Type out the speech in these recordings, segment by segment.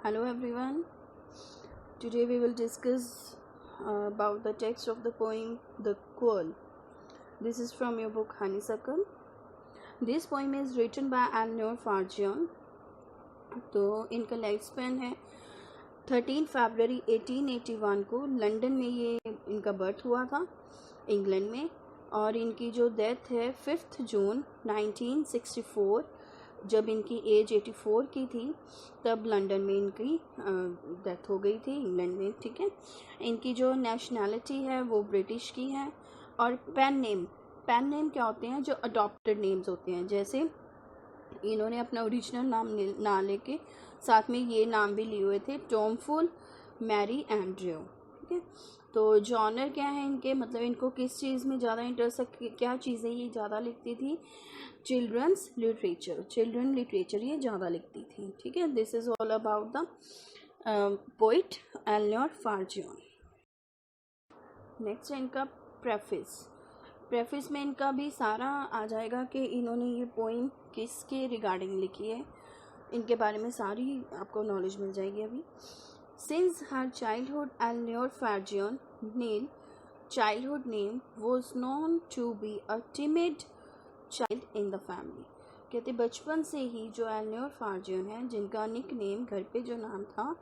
Hello everyone. Today we will discuss about the text of the poem The Quirl. This is from your book Honeysuckle. This poem is written by Eleanor Farjeon. तो इनका life span है 13 फरवरी 1881 को London में ये इनका birth हुआ था England में, और इनकी जो डेथ है 5 जून 1964 जब इनकी एज 84 की थी, तब लंदन में इनकी डेथ हो गई थी इंग्लैंड में। ठीक है, इनकी जो नेशनैलिटी है वो ब्रिटिश की है। और पेन नेम क्या होते हैं? जो अडॉप्टेड नेम्स होते हैं। जैसे इन्होंने अपना ओरिजिनल नाम ना लेके साथ में ये नाम भी लिए हुए थे, टॉमफुल, मैरी एंड्रयू। ठीक है, तो जॉनर क्या है इनके, मतलब इनको किस चीज़ में ज़्यादा इंटरेस्ट, क्या चीज़ें ये ज़्यादा लिखती थी? चिल्ड्रंस लिटरेचर ये ज़्यादा लिखती थी। ठीक है, this is all about the poet Eleanor Farjeon. Next है इनका प्रेफिस में इनका भी सारा आ जाएगा कि इन्होंने ये पोइम किसके रिगार्डिंग लिखी है, इनके बारे में सारी आपको नॉलेज मिल जाएगी अभी। Since her childhood Eleanor Farjeon Nell childhood name was known to be a timid child in the family। कहते बचपन से ही जो एलेनोर फार्जियन है, जिनका निक नेम घर पे जो नाम था,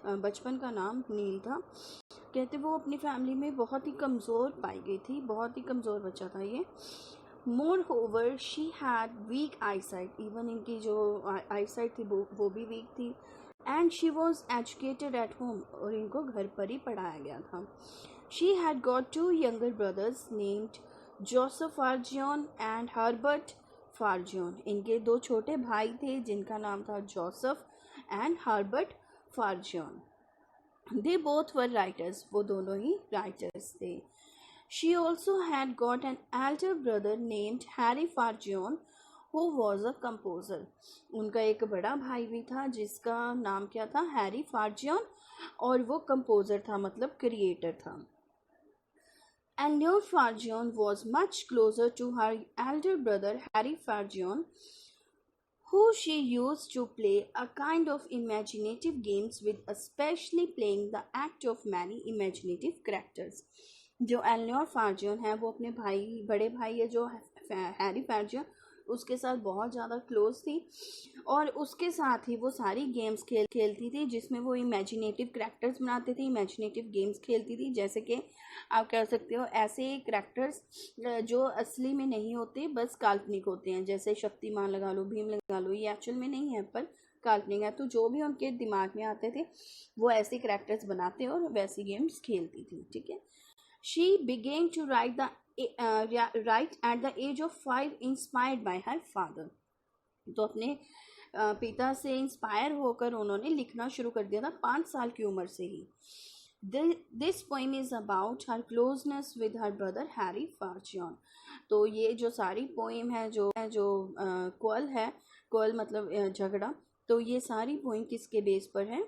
बचपन का नाम नील था, कहते वो अपनी फैमिली में बहुत ही कमज़ोर पाई गई थी, बहुत ही कमज़ोर बच्चा था ये। Moreover she had weak eyesight, even इनकी जो आईसाइट थी वो भी वीक थी। And she was educated at home, और इनको घर पर ही पढ़ाया गया था। She had got 2 younger brothers named Joseph Farjeon and Herbert Farjeon। इनके 2 छोटे भाई थे जिनका नाम था Joseph and Herbert Farjeon. They both were writers, वो दोनों ही राइटर्स थे। She also had got an elder brother named Harry Farjeon who was a composer। उनका एक बड़ा भाई भी था जिसका नाम क्या था? हैरी फार्जियन, और वो कंपोजर था, मतलब क्रिएटर था। Eleanor Farjeon was much closer to her elder brother Harry Farjeon, who she used to play a kind of imaginative games with, especially playing the act of many imaginative characters। जो Eleanor फार्जियन है वो अपने बड़े भाई है जो Harry फार्जियन, उसके साथ बहुत ज़्यादा क्लोज थी, और उसके साथ ही वो सारी गेम्स खेलती थी जिसमें वो इमेजिनेटिव करैक्टर्स बनाते थे, इमेजिनेटिव गेम्स खेलती थी। जैसे कि आप कह सकते हो ऐसे करैक्टर्स जो असली में नहीं होते, बस काल्पनिक होते हैं। जैसे शक्तिमान लगा लो, भीम लगा लो, ये एक्चुअल में नहीं है पर काल्पनिक है। तो जो भी उनके दिमाग में आते थे वो ऐसे करैक्टर्स बनाते और वैसी गेम्स खेलती थी। ठीक है, she began to write at the age of 5 inspired by her father। तो अपने पिता से इंस्पायर होकर उन्होंने लिखना शुरू कर दिया था 5 साल की उम्र से ही। This poem is about her closeness with her brother Harry Farjeon. तो ये जो सारी पोइम है जो क्वल है, क्वल मतलब झगड़ा, तो ये सारी पोइम किसके बेस पर है?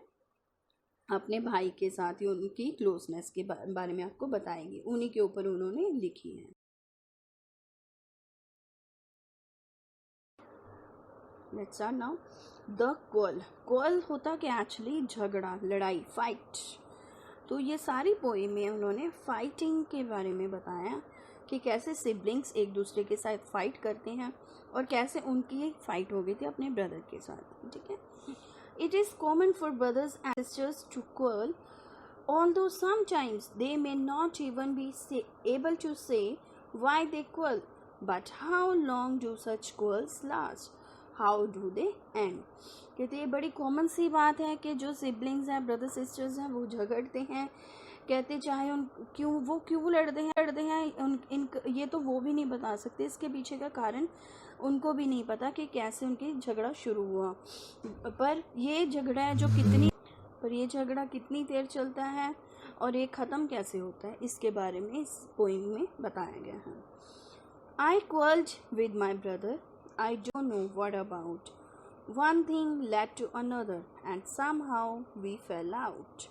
अपने भाई के साथ ही उनकी क्लोजनेस के बारे में आपको बताएंगे, उन्हीं के ऊपर उन्होंने लिखी है। Let's start now. द क्वल होता क्या? एक्चुअली झगड़ा, लड़ाई, फाइट। तो ये सारी पोएम में उन्होंने फाइटिंग के बारे में बताया कि कैसे सिबलिंग्स एक दूसरे के साथ फाइट करते हैं और कैसे उनकी एक फाइट हो गई थी अपने ब्रदर के साथ। ठीक है, it is common for brothers and sisters to quarrel, although sometimes they may not even be able to say why they quarrel, but how long do such quarrels last? How do they end? कहते ये बड़ी common सी बात है कि जो siblings हैं, brother sisters हैं, वो झगड़ते हैं। कहते चाहे उन क्यों लड़ते हैं ये तो वो भी नहीं बता सकते, इसके पीछे का कारण उनको भी नहीं पता कि कैसे उनकी झगड़ा शुरू हुआ। पर ये झगड़ा कितनी देर चलता है और ये ख़त्म कैसे होता है, इसके बारे में इस पोइम में बताया गया है। I quarreled with my brother, I don't know what about. One thing led to another and somehow we fell out.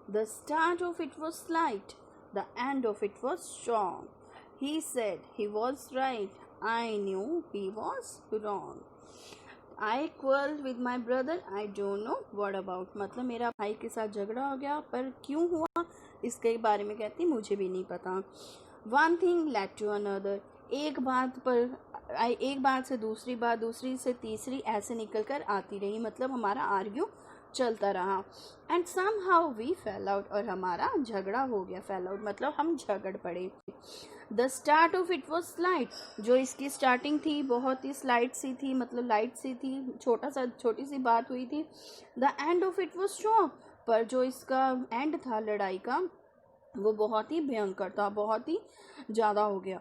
The start of it was slight, the end of it was strong. He said he was right, I knew he was wrong. I quarrelled with my brother, I don't know what about, मतलब मेरा भाई के साथ झगड़ा हो गया, पर क्यों हुआ इसके बारे में कहती मुझे भी नहीं पता। One thing led to another, एक बात से दूसरी बात, दूसरी से तीसरी, ऐसे निकल कर आती रही, मतलब हमारा आर्ग्यू चलता रहा। And somehow we fell out, और हमारा झगड़ा हो गया। फेल आउट मतलब हम झगड़ पड़े। The start of it was slight, जो इसकी स्टार्टिंग थी बहुत ही स्लाइट सी थी, मतलब लाइट सी थी, छोटी सी बात हुई थी। The end of it was strong, पर जो इसका एंड था लड़ाई का वो बहुत ही भयंकर था, बहुत ही ज़्यादा हो गया।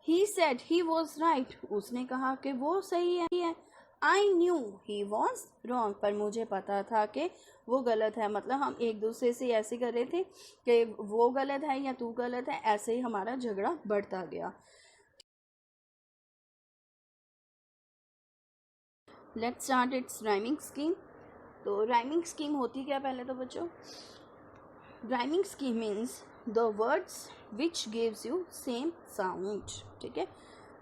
He said he was right, उसने कहा कि वो सही है। I knew he was wrong, पर मुझे पता था कि वो गलत है, मतलब हम एक दूसरे से ऐसे कर रहे थे कि वो गलत है या तू गलत है, ऐसे ही हमारा झगड़ा बढ़ता गया। Let's start it's rhyming scheme. तो राइमिंग स्कीम होती क्या पहले तो बच्चों, rhyming scheme means the words which gives you same sound, ठीक है,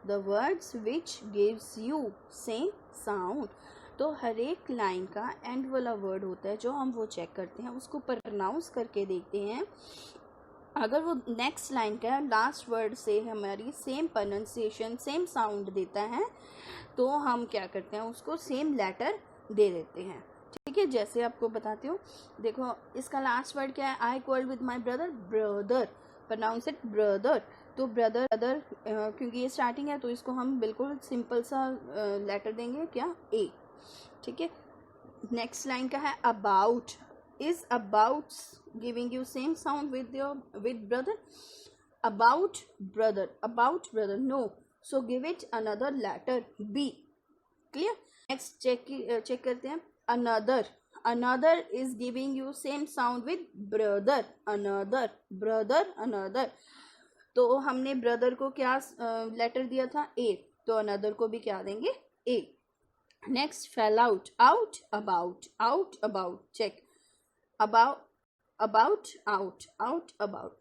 the words which gives you same sound. तो हर एक लाइन का एंड वाला वर्ड होता है जो हम वो चेक करते हैं, उसको प्रोनाउंस करके देखते हैं, अगर वो नेक्स्ट लाइन का लास्ट वर्ड से हमारी सेम प्रोनाउंसिएशन सेम साउंड देता है तो हम क्या करते हैं, उसको सेम लेटर दे देते हैं, ठीक है। जैसे आपको बताती हूँ, देखो इसका लास्ट वर्ड क्या है, I quarrelled with my brother, brother, pronounce it brother. तो ब्रदर क्योंकि ये स्टार्टिंग है तो इसको हम बिल्कुल सिंपल सा लेटर देंगे, क्या, ए, ठीक है। नेक्स्ट लाइन का है about, is about giving you same sound with brother, about brother no, so give it another letter b, clear. Next check करते हैं, another is giving you same sound with brother, another, तो हमने brother को क्या letter दिया था, ए, तो another को भी क्या देंगे, A. Next fell out, about, check, about out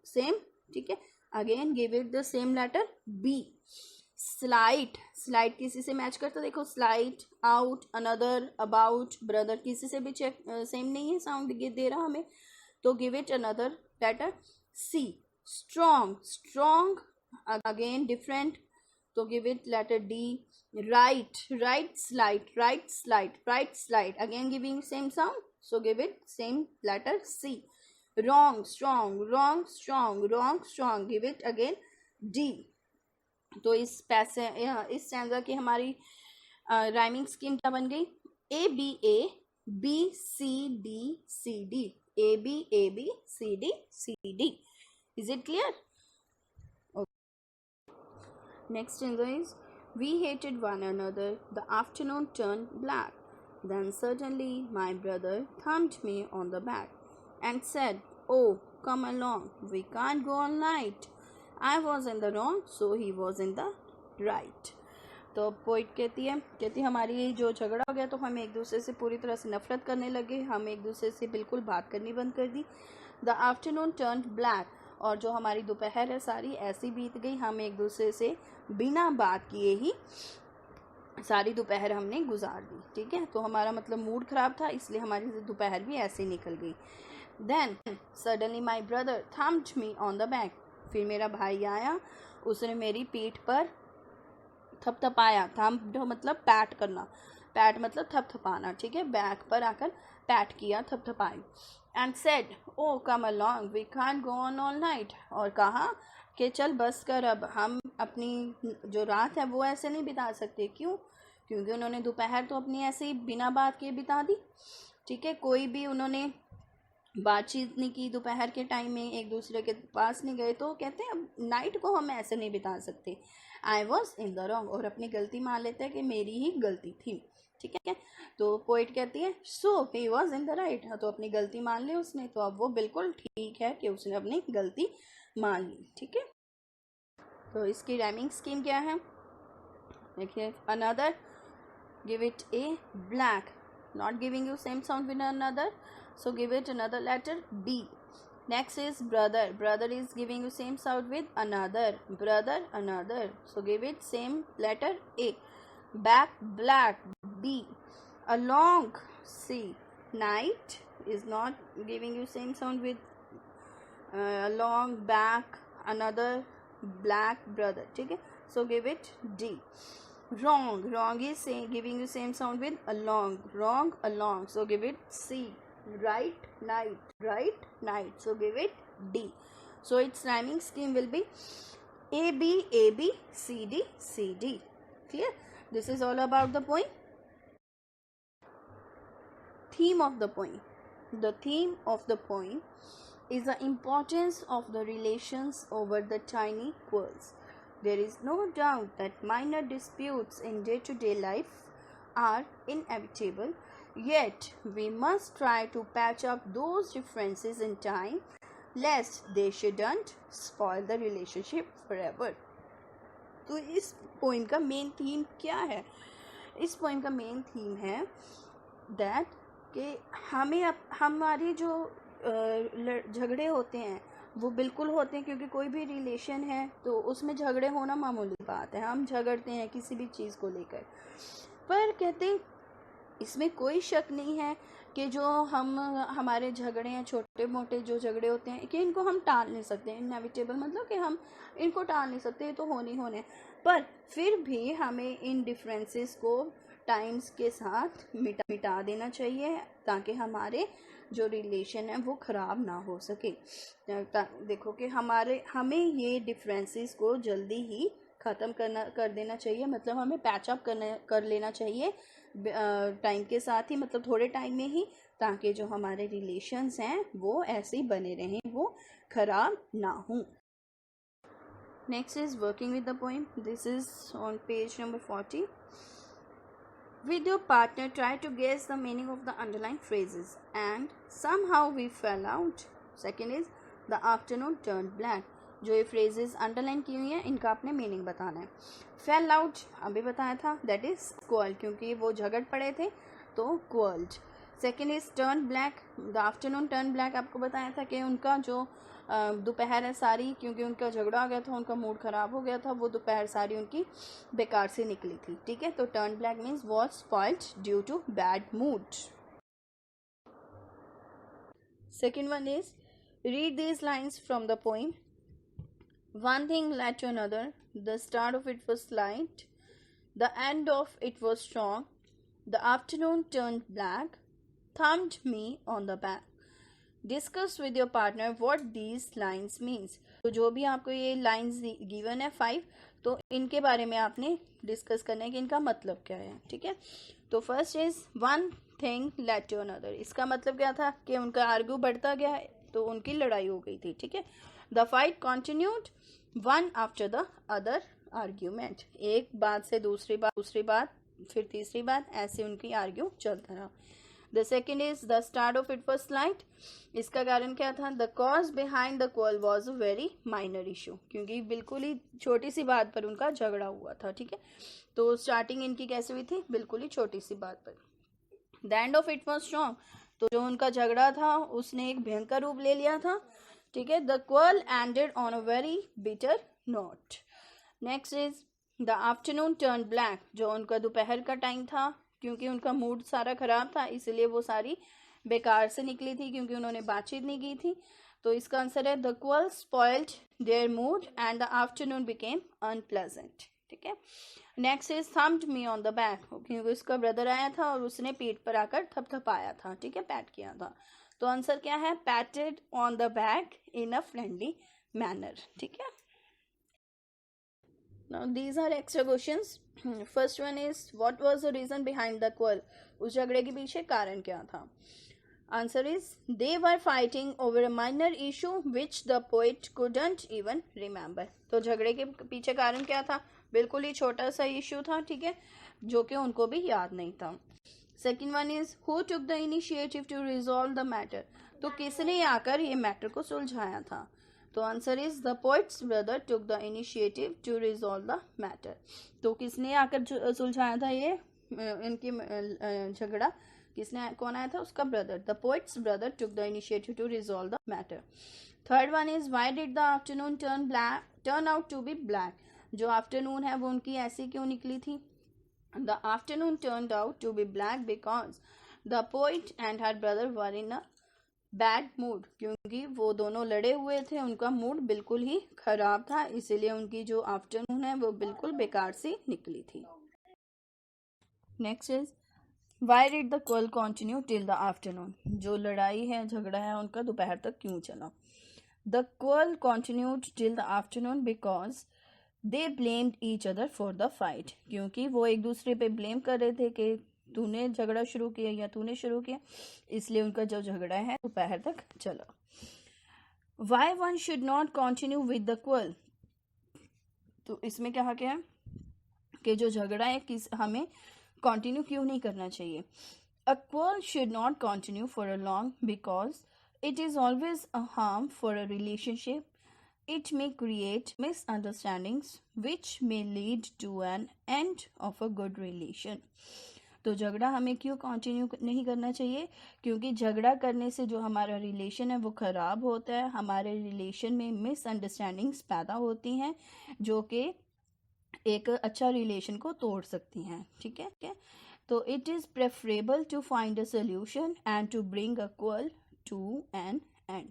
same, ठीक है। Again give it the same letter B. Slight किसी से मैच करता, देखो slight, out, another, about, brother किसी से भी चेक सेम नहीं है, साउंड दे रहा हमें, तो give it another letter C. Strong again different, तो give it letter D. Right slight again giving same sound, so give it same letter C. Wrong strong, give it again D. तो इस stanza की हमारी rhyming scheme क्या बन गई, A B C D, A B C D. Is it clear? Okay. Next stanza is, we hated one another, the afternoon turned black. Then suddenly my brother thumped me on the back and said, oh, come along, we can't go all night. I was in the wrong, so he was in the right. तो poet कहती हमारी जो झगड़ा हो गया तो हम एक दूसरे से पूरी तरह से नफरत करने लगे, हम एक दूसरे से बिल्कुल बात करनी बंद कर दी। द आफ्टरनून टर्न्ड ब्लैक, और जो हमारी दोपहर है सारी ऐसी बीत गई, हम एक दूसरे से बिना बात किए ही सारी दोपहर हमने गुजार दी, ठीक है। तो हमारा मतलब मूड ख़राब था, इसलिए हमारी दोपहर भी ऐसे ही निकल गई। Then suddenly my brother thumped me on the back, फिर मेरा भाई आया, उसने मेरी पीठ पर थपथपाया। थम्प्ड मतलब पैट करना, पैट मतलब थपथपाना, ठीक है, बैक पर आकर पैट किया, थपथपाई। And said, oh come along, we can't go on all night, और कहा कि चल बस कर, अब हम अपनी जो रात है वो ऐसे नहीं बिता सकते। क्यों? क्योंकि उन्होंने दोपहर तो अपनी ऐसे ही बिना बात के बिता दी, ठीक है, कोई भी उन्होंने बातचीत नहीं की, दोपहर के टाइम में एक दूसरे के पास नहीं गए, तो कहते हैं अब नाइट को हम ऐसे नहीं बिता सकते। I was in the wrong, और अपनी गलती मान लेते हैं कि मेरी ही गलती थी, ठीक है। तो पोइट कहती है, so he was in the right, तो अपनी गलती मान ली उसने, तो अब वो बिल्कुल ठीक है कि उसने अपनी गलती मान ली, ठीक है। तो इसकी राइमिंग स्कीम क्या है, देखिए, another, give it A black, not giving you same sound with another, so give it another letter B. Next is brother is giving you same sound with another, so give it same letter A. Back black B. along. See, night is not giving you same sound with along, back, another, black, brother. ठीक है, so give it D. Wrong is giving you same sound with along, wrong, along, so give it C. Right, night, so give it D. So its rhyming scheme will be A B C D. Clear? This is all about the poem. Theme of the poem. The theme of the poem is the importance of the relations over the tiny quarrels. There is no doubt that minor disputes in day-to-day life are inevitable, yet we must try to patch up those differences in time, lest they shouldn't spoil the relationship forever. तो इस poem का main theme क्या है? इस poem का main theme है that कि हमारे जो झगड़े होते हैं वो बिल्कुल होते हैं, क्योंकि कोई भी रिलेशन है तो उसमें झगड़े होना मामूली बात है. हम झगड़ते हैं किसी भी चीज़ को लेकर, पर कहते हैं इसमें कोई शक नहीं है कि जो हमारे झगड़े हैं, छोटे मोटे जो झगड़े होते हैं, कि इनको हम टाल नहीं सकते. इनएविटेबल मतलब कि हम इनको टाल नहीं सकते, तो होने पर फिर भी हमें इन डिफरेंसेस को टाइम्स के साथ मिटा देना चाहिए, ताकि हमारे जो रिलेशन है वो ख़राब ना हो सके. देखो कि हमें ये डिफरेंसेस को जल्दी ही ख़त्म कर देना चाहिए, मतलब हमें पैचअप कर लेना चाहिए टाइम के साथ ही, मतलब थोड़े टाइम में ही, ताकि जो हमारे रिलेशंस हैं वो ऐसे ही बने रहें, वो ख़राब ना हों. Next is working with the poem. This is on page number 40. With your partner, try to guess the meaning of the underlying phrases, and somehow we fell out. Second is the afternoon turned black. जो ये phrases underline की हुई हैं इनका आपने meaning बताना है. Fell out अभी बताया था, that is quarrel, क्योंकि वो झगड़ पड़े थे तो quarreled. Second is turned black. The afternoon turned black आपको बताया था कि उनका जो दोपहर है सारी, क्योंकि उनका झगड़ा हो गया था, उनका मूड ख़राब हो गया था, वो दोपहर सारी उनकी बेकार से निकली थी. ठीक है, तो turn black means was spoiled due to bad mood. Second one is read these lines from the poem. One thing led to another, the start of it was light, the end of it was strong, the afternoon turn black, thumped me on the back. Discuss with your partner what these lines means. तो जो भी आपको ये lines given है 5, तो इनके बारे में आपने डिस्कस करना है कि इनका मतलब क्या है. ठीक है, तो first is one thing led to another. इसका मतलब क्या था कि उनका आर्ग्यू बढ़ता गया है, तो उनकी लड़ाई हो गई थी. ठीक है, the fight continued one after the other argument. एक बात से दूसरी बात फिर तीसरी बात, ऐसे उनकी आर्ग्यू चलता रहा. The second is the start of it was slight. इसका कारण क्या था? The cause behind the quarrel was a very minor issue. क्योंकि बिल्कुल ही छोटी सी बात पर उनका झगड़ा हुआ था. ठीक है, तो स्टार्टिंग इनकी कैसे हुई थी? बिल्कुल ही छोटी सी बात पर. The end of it was strong. तो जो उनका झगड़ा था उसने एक भयंकर रूप ले लिया था. ठीक है, the quarrel ended on a very bitter note. Next is the afternoon turned black. जो उनका दोपहर का टाइम था, क्योंकि उनका मूड सारा ख़राब था, इसलिए वो सारी बेकार से निकली थी, क्योंकि उन्होंने बातचीत नहीं की थी. तो इसका आंसर है the quarrel spoiled their mood and the afternoon became unpleasant. ठीक है, next is thumped me on the back. क्योंकि उसका ब्रदर आया था और उसने पीठ पर आकर थपथपाया था. ठीक है, पैट किया था. तो आंसर क्या है? पैटेड on the back in a friendly manner. ठीक है, now these are extra questions. First one is what was the reason behind the quarrel. उस झगड़े के पीछे कारण क्या था? Answer is they were fighting over a minor issue which the poet couldn't even remember. तो झगड़े के पीछे कारण क्या था? बिल्कुल ही छोटा सा इशू था. ठीक है, जो कि उनको भी याद नहीं था. Second one is who took the initiative to resolve the matter. तो किसने आकर ये मैटर को सुलझाया था? तो answer is the poet's brother took the initiative to resolve the matter. तो किसने आकर सुलझाया था ये इनकी झगड़ा? कौन आया था? उसका brother. The poet's brother took the initiative to resolve the matter. Third one is why did the afternoon turn out to be black. जो आफ्टरनून है वो उनकी ऐसी क्यों निकली थी? The afternoon turned out to be black because the poet and her brother were in a bad mood, क्योंकि वो दोनों लड़े हुए थे, उनका मूड बिल्कुल ही खराब था, इसीलिए उनकी जो आफ्टरनून है वो बिल्कुल बेकार सी निकली थी. Next is why did the quail continue till the afternoon. जो लड़ाई है, झगड़ा है, उनका दोपहर तक क्यों चला. The quail continued till the afternoon because they blamed each other for the fight. क्योंकि वो एक दूसरे पे ब्लेम कर रहे थे कि तूने झगड़ा शुरू किया या तूने शुरू किया, इसलिए उनका जो झगड़ा है दोपहर तक चला. Why one should not continue with the quarrel. तो इसमें कहा गया है कि जो झगड़ा है किस हमें कंटिन्यू क्यों नहीं करना चाहिए. A quarrel should not continue for a long because it is always a harm for a relationship. It may create misunderstandings which may lead to an end of a good relation. तो झगड़ा हमें क्यों continue नहीं करना चाहिए, क्योंकि झगड़ा करने से जो हमारा रिलेशन है वो ख़राब होता है, हमारे रिलेशन में मिसअंडरस्टैंडिंग्स पैदा होती हैं जो कि एक अच्छा रिलेशन को तोड़ सकती हैं. ठीक है. तो it is preferable to find a solution and to bring a quarrel to an end.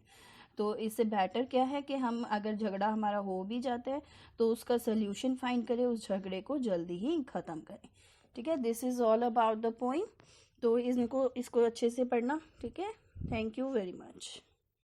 तो इससे बेटर क्या है कि हम अगर झगड़ा हमारा हो भी जाता है तो उसका सोल्यूशन फाइंड करें, उस झगड़े को जल्दी ही ख़त्म करें. ठीक है. This is all about the point. तो इसको अच्छे से पढ़ना. ठीक है. Thank you very much.